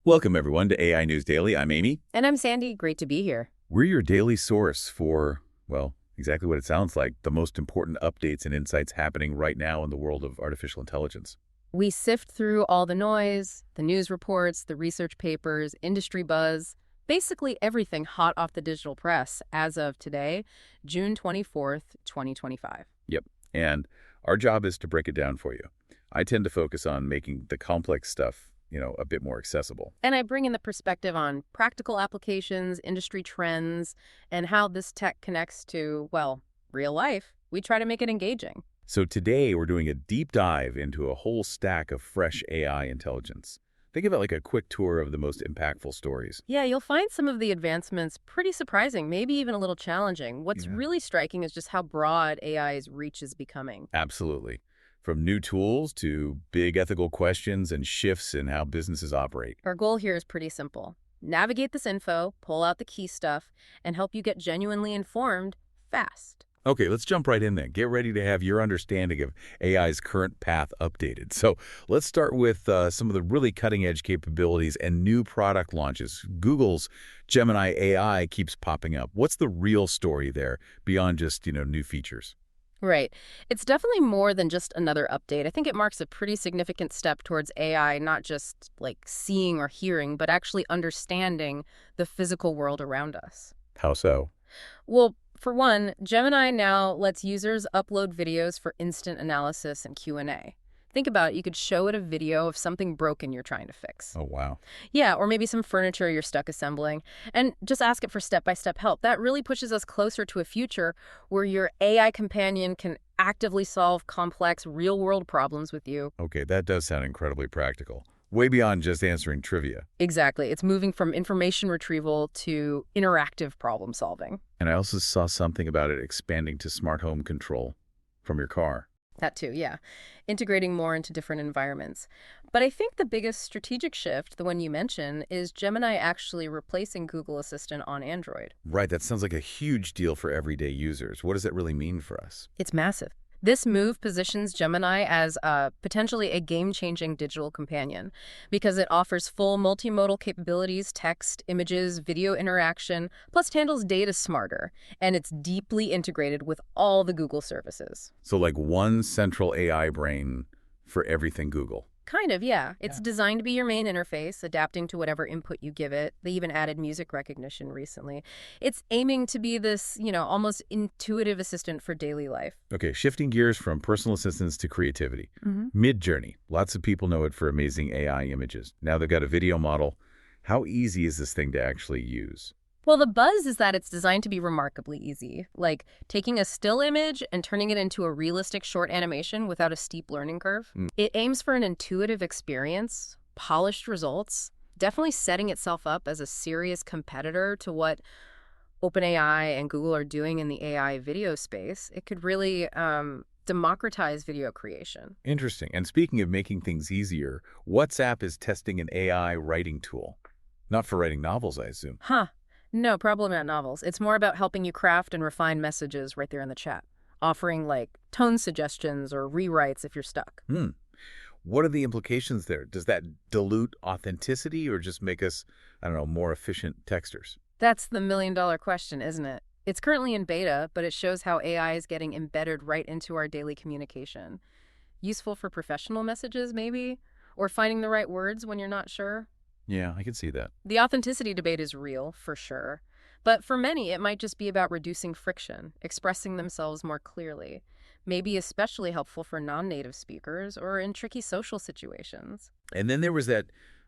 Welcome, everyone, to AI News Daily. I'm Amy. And I'm Sandy. Great to be here. We're your daily source for, well, exactly what it sounds like, the most important updates and insights happening right now in the world of artificial intelligence. We sift through all the noise, the news reports, the research papers, industry buzz, basically everything hot off the digital press as of today, June 24th, 2025. Yep. And our job is to break it down for you. I tend to focus on making the complex stuff, a bit more accessible. And I bring in the perspective on practical applications, industry trends, and how this tech connects to, well, real life. We try to make it engaging. So today we're doing a deep dive into a whole stack of fresh AI intelligence. Think of it like a quick tour of the most impactful stories. Yeah, you'll find some of the advancements pretty surprising, maybe even a little challenging. What's really striking is just how broad AI's reach is becoming. Absolutely. From new tools to big ethical questions and shifts in how businesses operate. Our goal here is pretty simple. Navigate this info, pull out the key stuff, and help you get genuinely informed fast. Okay, let's jump right in then. Get ready to have your understanding of AI's current path updated. So let's start with some of the really cutting-edge capabilities and new product launches. Google's Gemini AI keeps popping up. What's the real story there beyond just, new features? Right. It's definitely more than just another update. I think it marks a pretty significant step towards AI, not just like seeing or hearing, but actually understanding the physical world around us. How so? Well, for one, Gemini now lets users upload videos for instant analysis and Q&A. Think about it, you could show it a video of something broken you're trying to fix. Oh, wow. Yeah, or maybe some furniture you're stuck assembling, and just ask it for step-by-step help. That really pushes us closer to a future where your AI companion can actively solve complex real-world problems with you. Okay, that does sound incredibly practical. Way beyond just answering trivia. Exactly. It's moving from information retrieval to interactive problem solving. And I also saw something about it expanding to smart home control from your car. That too, yeah. Integrating more into different environments. But I think the biggest strategic shift, the one you mentioned, is Gemini actually replacing Google Assistant on Android. Right, that sounds like a huge deal for everyday users. What does that really mean for us? It's massive. This move positions Gemini as potentially a game-changing digital companion because it offers full multimodal capabilities, text, images, video interaction, plus handles data smarter, and it's deeply integrated with all the Google services. So like one central AI brain for everything Google. Kind of, yeah. It's designed to be your main interface, adapting to whatever input you give it. They even added music recognition recently. It's aiming to be this, almost intuitive assistant for daily life. Okay, shifting gears from personal assistance to creativity. Mid-Journey. Lots of people know it for amazing AI images. Now they've got a video model. How easy is this thing to actually use? Well, the buzz is that it's designed to be remarkably easy, like taking a still image and turning it into a realistic short animation without a steep learning curve. It aims for an intuitive experience, polished results, definitely setting itself up as a serious competitor to what OpenAI and Google are doing in the AI video space. It could really democratize video creation. Interesting. And speaking of making things easier, WhatsApp is testing an AI writing tool. Not for writing novels, I assume. Huh. No, probably not novels. It's more about helping you craft and refine messages right there in the chat, offering like tone suggestions or rewrites if you're stuck. What are the implications there? Does that dilute authenticity or just make us, more efficient texters? That's the million-dollar question, isn't it? It's currently in beta, but it shows how AI is getting embedded right into our daily communication. Useful for professional messages, maybe? Or finding the right words when you're not sure? Yeah, I can see that. The authenticity debate is real, for sure. But for many, it might just be about reducing friction, expressing themselves more clearly. Maybe especially helpful for non-native speakers or in tricky social situations. And then there was a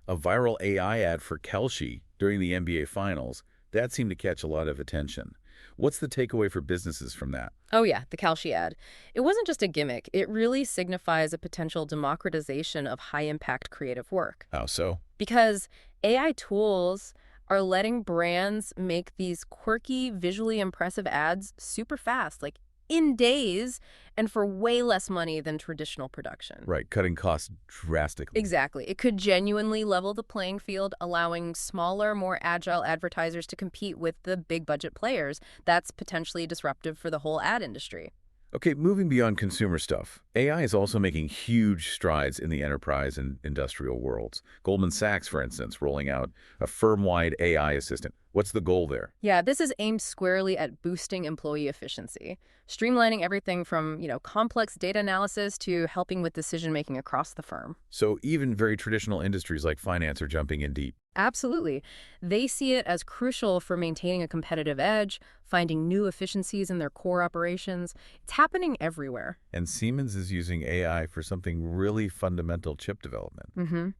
viral AI ad for Kelce during the NBA Finals. That seemed to catch a lot of attention. What's the takeaway for businesses from that? Oh yeah, the Kelce ad. It wasn't just a gimmick. It really signifies a potential democratization of high-impact creative work. How so? Because AI tools are letting brands make these quirky, visually impressive ads super fast, like in days, and for way less money than traditional production. Right, cutting costs drastically. Exactly. It could genuinely level the playing field, allowing smaller, more agile advertisers to compete with the big budget players. That's potentially disruptive for the whole ad industry. Okay, moving beyond consumer stuff, AI is also making huge strides in the enterprise and industrial worlds. Goldman Sachs, for instance, rolling out a firm-wide AI assistant. What's the goal there? Yeah, this is aimed squarely at boosting employee efficiency, streamlining everything from, complex data analysis to helping with decision-making across the firm. So even very traditional industries like finance are jumping in deep. Absolutely. They see it as crucial for maintaining a competitive edge, finding new efficiencies in their core operations. It's happening everywhere. And Siemens is using AI for something really fundamental, chip development.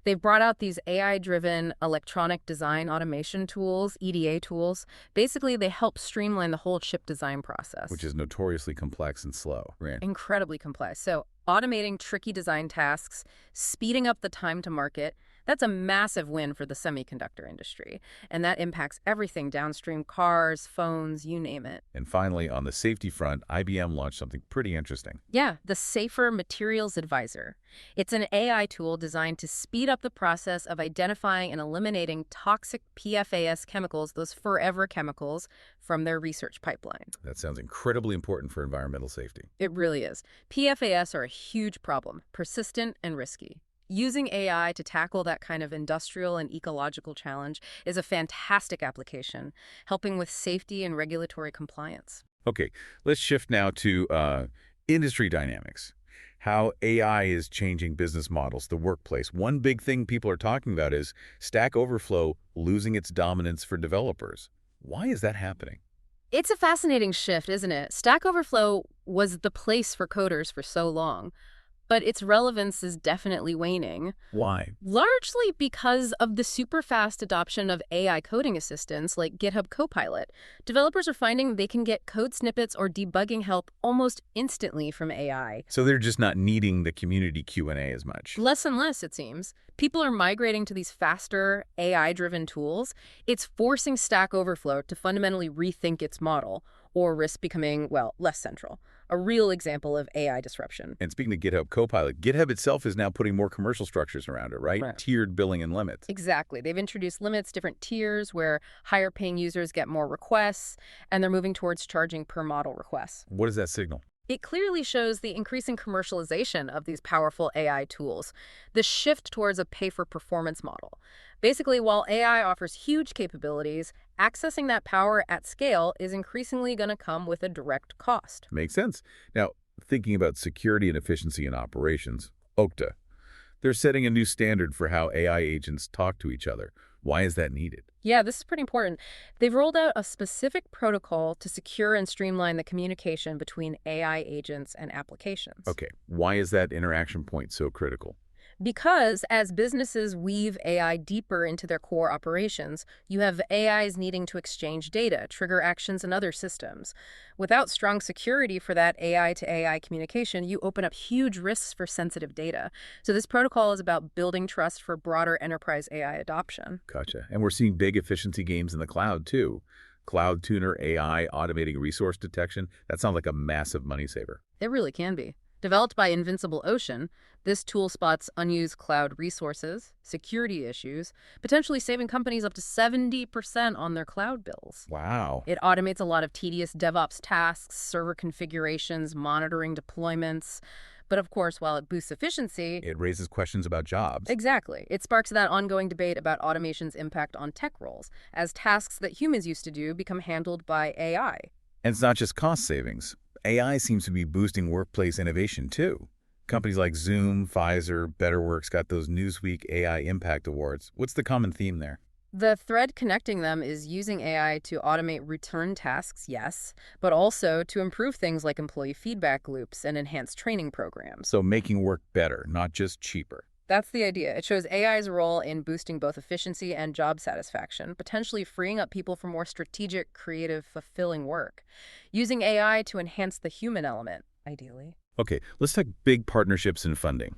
They've brought out these AI-driven electronic design automation tools, EDA tools. Basically, they help streamline the whole chip design process. Which is notoriously complex and slow. Right. Incredibly complex. So automating tricky design tasks, speeding up the time to market, that's a massive win for the semiconductor industry. And that impacts everything downstream: cars, phones, you name it. And finally, on the safety front, IBM launched something pretty interesting. Yeah, the Safer Materials Advisor. It's an AI tool designed to speed up the process of identifying and eliminating toxic PFAS chemicals, those forever chemicals, from their research pipeline. That sounds incredibly important for environmental safety. It really is. PFAS are a huge problem, persistent and risky. Using AI to tackle that kind of industrial and ecological challenge is a fantastic application, helping with safety and regulatory compliance. Okay, let's shift now to industry dynamics. How AI is changing business models, the workplace. One big thing people are talking about is Stack Overflow losing its dominance for developers. Why is that happening? It's a fascinating shift, isn't it? Stack Overflow was the place for coders for so long, but its relevance is definitely waning. Why? Largely because of the super fast adoption of AI coding assistants like GitHub Copilot. Developers are finding they can get code snippets or debugging help almost instantly from AI. So they're just not needing the community Q&A as much. Less and less, it seems. People are migrating to these faster, AI-driven tools. It's forcing Stack Overflow to fundamentally rethink its model, or risk becoming, less central. A real example of AI disruption. And speaking of GitHub Copilot, GitHub itself is now putting more commercial structures around it, right? Tiered billing and limits. Exactly. They've introduced limits, different tiers where higher paying users get more requests, and they're moving towards charging per model requests. What does that signal? It clearly shows the increasing commercialization of these powerful AI tools, the shift towards a pay-for-performance model. Basically, while AI offers huge capabilities, accessing that power at scale is increasingly going to come with a direct cost. Makes sense. Now, thinking about security and efficiency in operations, Okta, they're setting a new standard for how AI agents talk to each other. Why is that needed? Yeah, this is pretty important. They've rolled out a specific protocol to secure and streamline the communication between AI agents and applications. Okay, why is that interaction point so critical? Because as businesses weave AI deeper into their core operations, you have AIs needing to exchange data, trigger actions in other systems. Without strong security for that AI to AI communication, you open up huge risks for sensitive data. So this protocol is about building trust for broader enterprise AI adoption. Gotcha. And we're seeing big efficiency gains in the cloud, too. Cloud Tuner AI automating resource detection. That sounds like a massive money saver. It really can be. Developed by Invincible Ocean, this tool spots unused cloud resources, security issues, potentially saving companies up to 70% on their cloud bills. Wow. It automates a lot of tedious DevOps tasks, server configurations, monitoring deployments. But of course, while it boosts efficiency, it raises questions about jobs. Exactly. It sparks that ongoing debate about automation's impact on tech roles, as tasks that humans used to do become handled by AI. And it's not just cost savings. AI seems to be boosting workplace innovation, too. Companies like Zoom, Pfizer, BetterWorks got those Newsweek AI Impact Awards. What's the common theme there? The thread connecting them is using AI to automate routine tasks, yes, but also to improve things like employee feedback loops and enhance training programs. So making work better, not just cheaper. That's the idea. It shows AI's role in boosting both efficiency and job satisfaction, potentially freeing up people for more strategic, creative, fulfilling work. Using AI to enhance the human element, ideally. Okay, let's talk big partnerships and funding.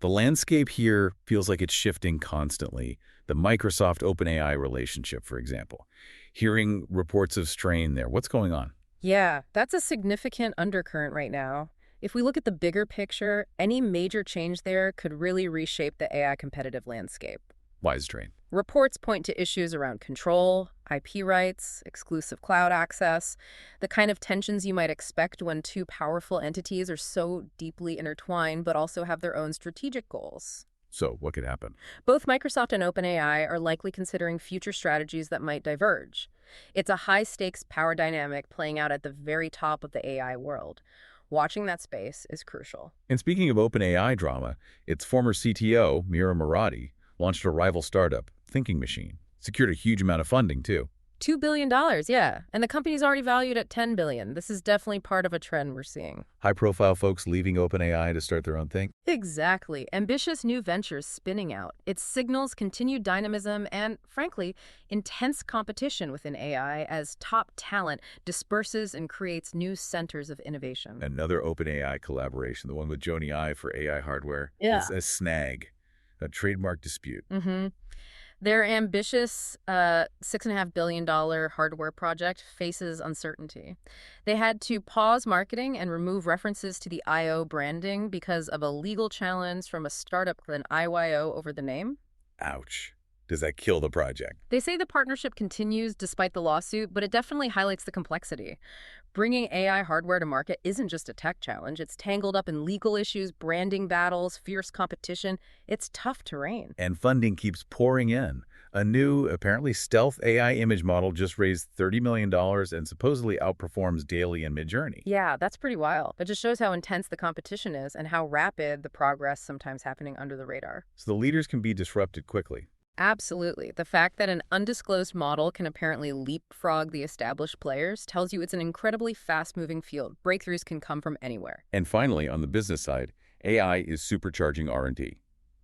The landscape here feels like it's shifting constantly. The Microsoft OpenAI relationship, for example. Hearing reports of strain there. What's going on? Yeah, that's a significant undercurrent right now. If we look at the bigger picture, any major change there could really reshape the AI competitive landscape. Why strain? Reports point to issues around control, IP rights, exclusive cloud access, the kind of tensions you might expect when two powerful entities are so deeply intertwined but also have their own strategic goals. So what could happen? Both Microsoft and OpenAI are likely considering future strategies that might diverge. It's a high-stakes power dynamic playing out at the very top of the AI world. Watching that space is crucial. And speaking of OpenAI drama, its former CTO, Mira Murati, launched a rival startup, Thinking Machine. Secured a huge amount of funding, too. $2 billion, yeah. And the company's already valued at $10 billion. This is definitely part of a trend we're seeing. High-profile folks leaving OpenAI to start their own thing. Exactly. Ambitious new ventures spinning out. It signals continued dynamism and, frankly, intense competition within AI as top talent disperses and creates new centers of innovation. Another OpenAI collaboration, the one with Joni I for AI hardware. Yeah. It's a snag, a trademark dispute. Their ambitious $6.5 billion hardware project faces uncertainty. They had to pause marketing and remove references to the IO branding because of a legal challenge from a startup with an IYO over the name. Ouch. Does that kill the project? They say the partnership continues despite the lawsuit, but it definitely highlights the complexity. Bringing AI hardware to market isn't just a tech challenge. It's tangled up in legal issues, branding battles, fierce competition. It's tough terrain. And funding keeps pouring in. A new, apparently stealth AI image model just raised $30 million and supposedly outperforms Daily and Midjourney. Yeah, that's pretty wild. It just shows how intense the competition is and how rapid the progress sometimes happening under the radar. So the leaders can be disrupted quickly. Absolutely. The fact that an undisclosed model can apparently leapfrog the established players tells you it's an incredibly fast-moving field. Breakthroughs can come from anywhere. And finally, on the business side, AI is supercharging R&D.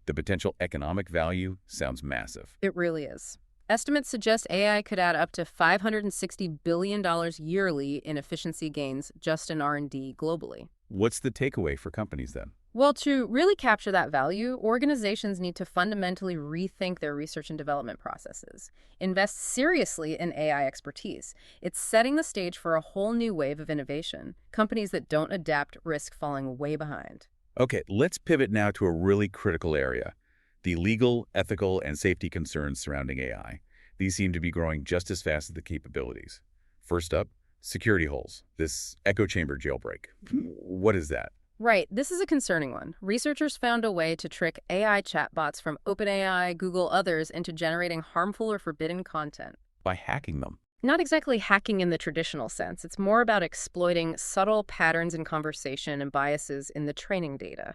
The potential economic value sounds massive. It really is. Estimates suggest AI could add up to $560 billion yearly in efficiency gains just in R&D globally. What's the takeaway for companies then? Well, to really capture that value, organizations need to fundamentally rethink their research and development processes. Invest seriously in AI expertise. It's setting the stage for a whole new wave of innovation. Companies that don't adapt risk falling way behind. Okay, let's pivot now to a really critical area, the legal, ethical, and safety concerns surrounding AI. These seem to be growing just as fast as the capabilities. First up, security holes, this echo chamber jailbreak. What is that? Right. This is a concerning one. Researchers found a way to trick AI chatbots from OpenAI, Google, others into generating harmful or forbidden content. By hacking them. Not exactly hacking in the traditional sense. It's more about exploiting subtle patterns in conversation and biases in the training data.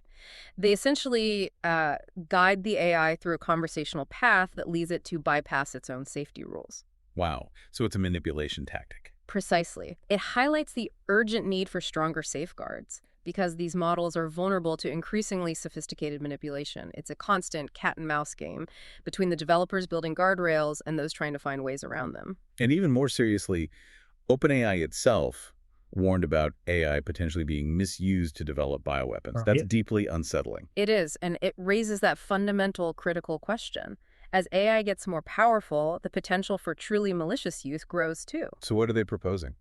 They essentially guide the AI through a conversational path that leads it to bypass its own safety rules. Wow. So it's a manipulation tactic. Precisely. It highlights the urgent need for stronger safeguards, because these models are vulnerable to increasingly sophisticated manipulation. It's a constant cat-and-mouse game between the developers building guardrails and those trying to find ways around them. And even more seriously, OpenAI itself warned about AI potentially being misused to develop bioweapons. That's deeply unsettling. It is, and it raises that fundamental critical question. As AI gets more powerful, the potential for truly malicious use grows too. So what are they proposing?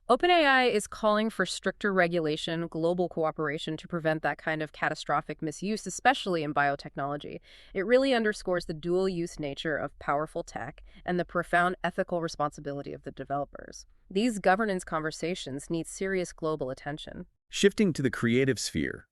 OpenAI is calling for stricter regulation, global cooperation to prevent that kind of catastrophic misuse, especially in biotechnology. It really underscores the dual-use nature of powerful tech and the profound ethical responsibility of the developers. These governance conversations need serious global attention. Shifting to the creative sphere,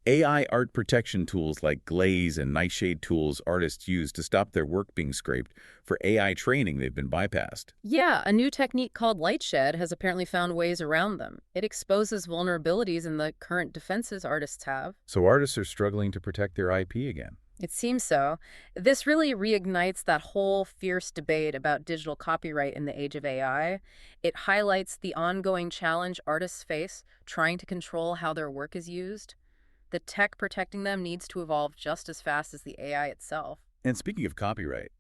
AI art protection tools like glaze and nightshade tools artists use to stop their work being scraped. For AI training, they've been bypassed. Yeah, a new technique called lightshed has apparently found ways around them. It exposes vulnerabilities in the current defenses artists have. So artists are struggling to protect their IP again. It seems so. This really reignites that whole fierce debate about digital copyright in the age of AI. It highlights the ongoing challenge artists face trying to control how their work is used. The tech protecting them needs to evolve just as fast as the AI itself. And speaking of copyright,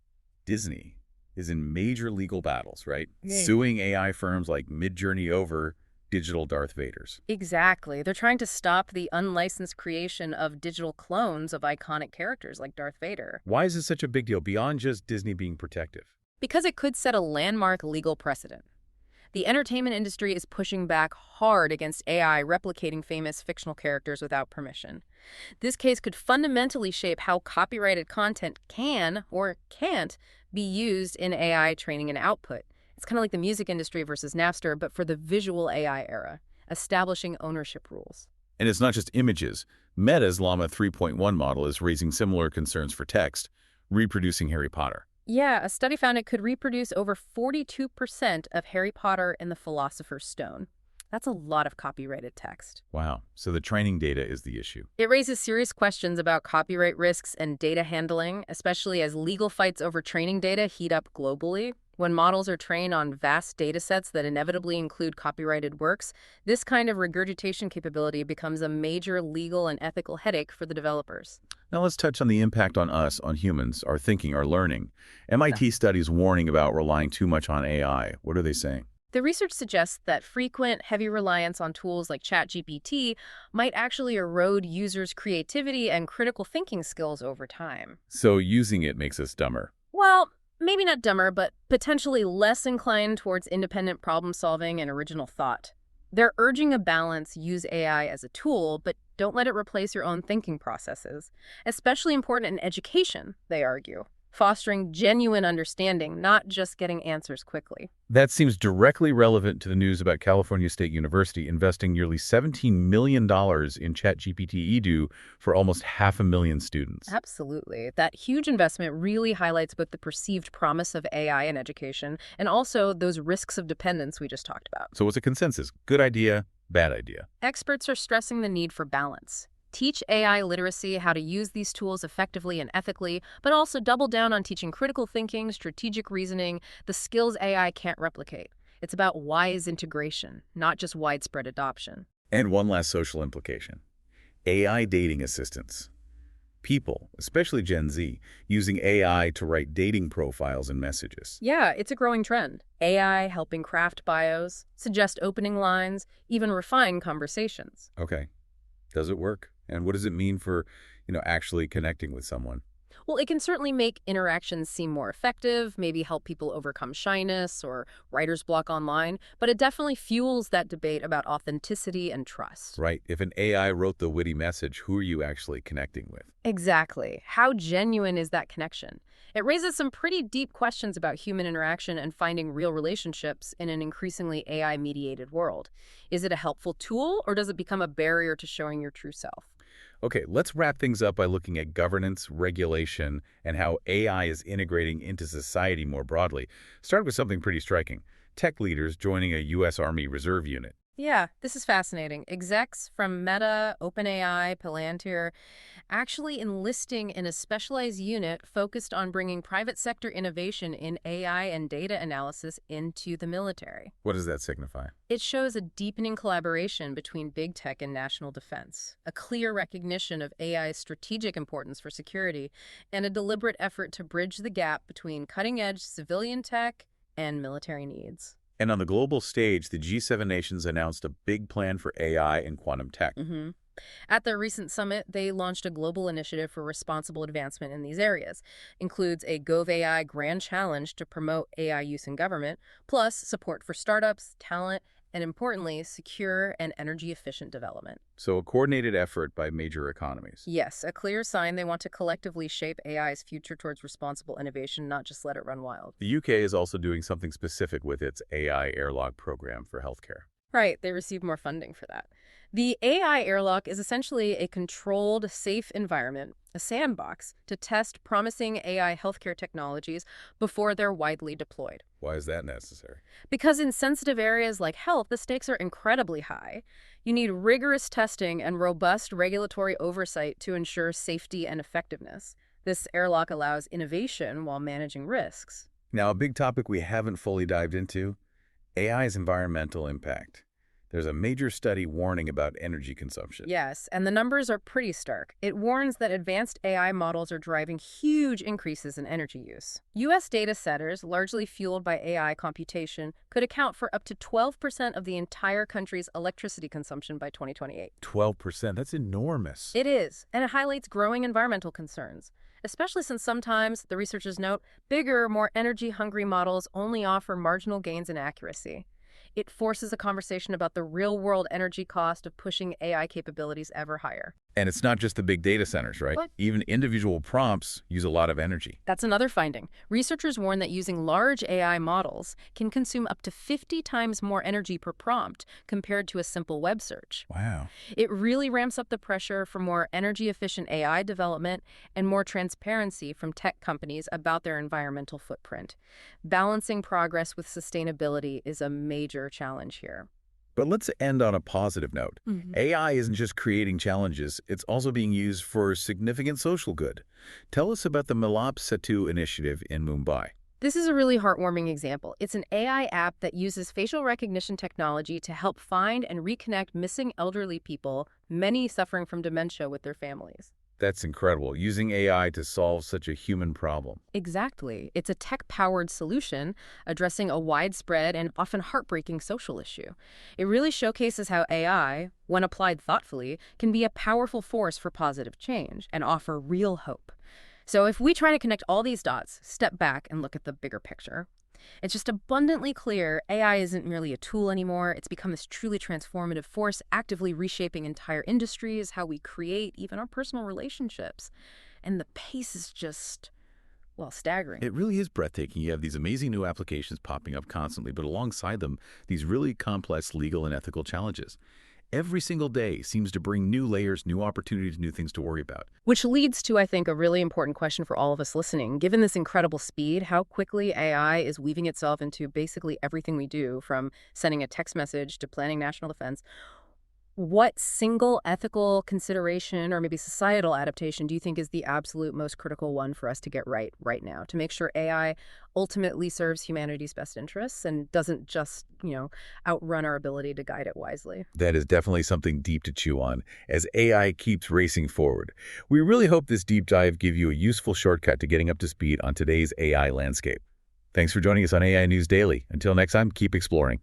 Disney is in major legal battles, right? Yeah. Suing AI firms like Midjourney over digital Darth Vaders. Exactly. They're trying to stop the unlicensed creation of digital clones of iconic characters like Darth Vader. Why is this such a big deal beyond just Disney being protective? Because it could set a landmark legal precedent. The entertainment industry is pushing back hard against AI replicating famous fictional characters without permission. This case could fundamentally shape how copyrighted content can or can't be used in AI training and output. It's kind of like the music industry versus Napster, but for the visual AI era, establishing ownership rules. And it's not just images. Meta's Llama 3.1 model is raising similar concerns for text, reproducing Harry Potter. Yeah, a study found it could reproduce over 42% of Harry Potter and the Philosopher's Stone. That's a lot of copyrighted text. Wow. So the training data is the issue. It raises serious questions about copyright risks and data handling, especially as legal fights over training data heat up globally. When models are trained on vast data sets that inevitably include copyrighted works, this kind of regurgitation capability becomes a major legal and ethical headache for the developers. Now let's touch on the impact on us, on humans, our thinking, our learning. MIT studies warning about relying too much on AI. What are they saying? The research suggests that frequent, heavy reliance on tools like ChatGPT might actually erode users' creativity and critical thinking skills over time. So using it makes us dumber. Well, maybe not dumber, but potentially less inclined towards independent problem solving and original thought. They're urging a balance: use AI as a tool, but don't let it replace your own thinking processes. Especially important in education, they argue. Fostering genuine understanding, not just getting answers quickly. That seems directly relevant to the news about California State University investing nearly $17 million in ChatGPT Edu for almost 500,000 students. Absolutely. That huge investment really highlights both the perceived promise of AI in education and also those risks of dependence we just talked about. So what's a consensus? Good idea, bad idea? Experts are stressing the need for balance. Teach AI literacy, how to use these tools effectively and ethically, but also double down on teaching critical thinking, strategic reasoning, the skills AI can't replicate. It's about wise integration, not just widespread adoption. And one last social implication. AI dating assistants. People, especially Gen Z, using AI to write dating profiles and messages. Yeah, it's a growing trend. AI helping craft bios, suggest opening lines, even refine conversations. Okay. Does it work? And what does it mean for, actually connecting with someone? Well, it can certainly make interactions seem more effective, maybe help people overcome shyness or writer's block online, but it definitely fuels that debate about authenticity and trust. Right. If an AI wrote the witty message, who are you actually connecting with? Exactly. How genuine is that connection? It raises some pretty deep questions about human interaction and finding real relationships in an increasingly AI-mediated world. Is it a helpful tool, or does it become a barrier to showing your true self? Okay, let's wrap things up by looking at governance, regulation, and how AI is integrating into society more broadly. Start with something pretty striking. Tech leaders joining a U.S. Army Reserve unit. Yeah, this is fascinating. Execs from Meta, OpenAI, Palantir, actually enlisting in a specialized unit focused on bringing private sector innovation in AI and data analysis into the military. What does that signify? It shows a deepening collaboration between big tech and national defense, a clear recognition of AI's strategic importance for security, and a deliberate effort to bridge the gap between cutting-edge civilian tech and military needs. And on the global stage, the G7 nations announced a big plan for AI and quantum tech. At their recent summit, they launched a global initiative for responsible advancement in these areas. Includes a GovAI Grand Challenge to promote AI use in government, plus support for startups, talent, and importantly, secure and energy-efficient development. So a coordinated effort by major economies. Yes, a clear sign they want to collectively shape AI's future towards responsible innovation, not just let it run wild. The UK is also doing something specific with its AI airlock program for healthcare. Right, they received more funding for that. The AI airlock is essentially a controlled, safe environment, a sandbox, to test promising AI healthcare technologies before they're widely deployed. Why is that necessary? Because in sensitive areas like health, the stakes are incredibly high. You need rigorous testing and robust regulatory oversight to ensure safety and effectiveness. This airlock allows innovation while managing risks. Now, a big topic we haven't fully dived into, AI's environmental impact. There's a major study warning about energy consumption. Yes, and the numbers are pretty stark. It warns that advanced AI models are driving huge increases in energy use. U.S. data centers, largely fueled by AI computation, could account for up to 12% of the entire country's electricity consumption by 2028. 12%, that's enormous. It is, and it highlights growing environmental concerns, especially since sometimes, the researchers note, bigger, more energy-hungry models only offer marginal gains in accuracy. It forces a conversation about the real-world energy cost of pushing AI capabilities ever higher. And it's not just the big data centers, right? What? Even individual prompts use a lot of energy. That's another finding. Researchers warn that using large AI models can consume up to 50 times more energy per prompt compared to a simple web search. Wow. It really ramps up the pressure for more energy-efficient AI development and more transparency from tech companies about their environmental footprint. Balancing progress with sustainability is a major challenge here. But let's end on a positive note. Mhm. AI isn't just creating challenges, it's also being used for significant social good. Tell us about the Milap Setu initiative in Mumbai. This is a really heartwarming example. It's an AI app that uses facial recognition technology to help find and reconnect missing elderly people, many suffering from dementia, with their families. That's incredible, using AI to solve such a human problem. Exactly. It's a tech-powered solution addressing a widespread and often heartbreaking social issue. It really showcases how AI, when applied thoughtfully, can be a powerful force for positive change and offer real hope. So if we try to connect all these dots, step back and look at the bigger picture, it's just abundantly clear AI isn't merely a tool anymore. It's become this truly transformative force, actively reshaping entire industries, how we create, even our personal relationships. And the pace is just, well, staggering. It really is breathtaking. You have these amazing new applications popping up constantly, but alongside them, these really complex legal and ethical challenges. Every single day seems to bring new layers, new opportunities, new things to worry about. Which leads to, I think, a really important question for all of us listening. Given this incredible speed, how quickly AI is weaving itself into basically everything we do, from sending a text message to planning national defense, what single ethical consideration or maybe societal adaptation do you think is the absolute most critical one for us to get right now to make sure AI ultimately serves humanity's best interests and doesn't just, outrun our ability to guide it wisely? That is definitely something deep to chew on as AI keeps racing forward. We really hope this deep dive gives you a useful shortcut to getting up to speed on today's AI landscape. Thanks for joining us on AI News Daily. Until next time, keep exploring.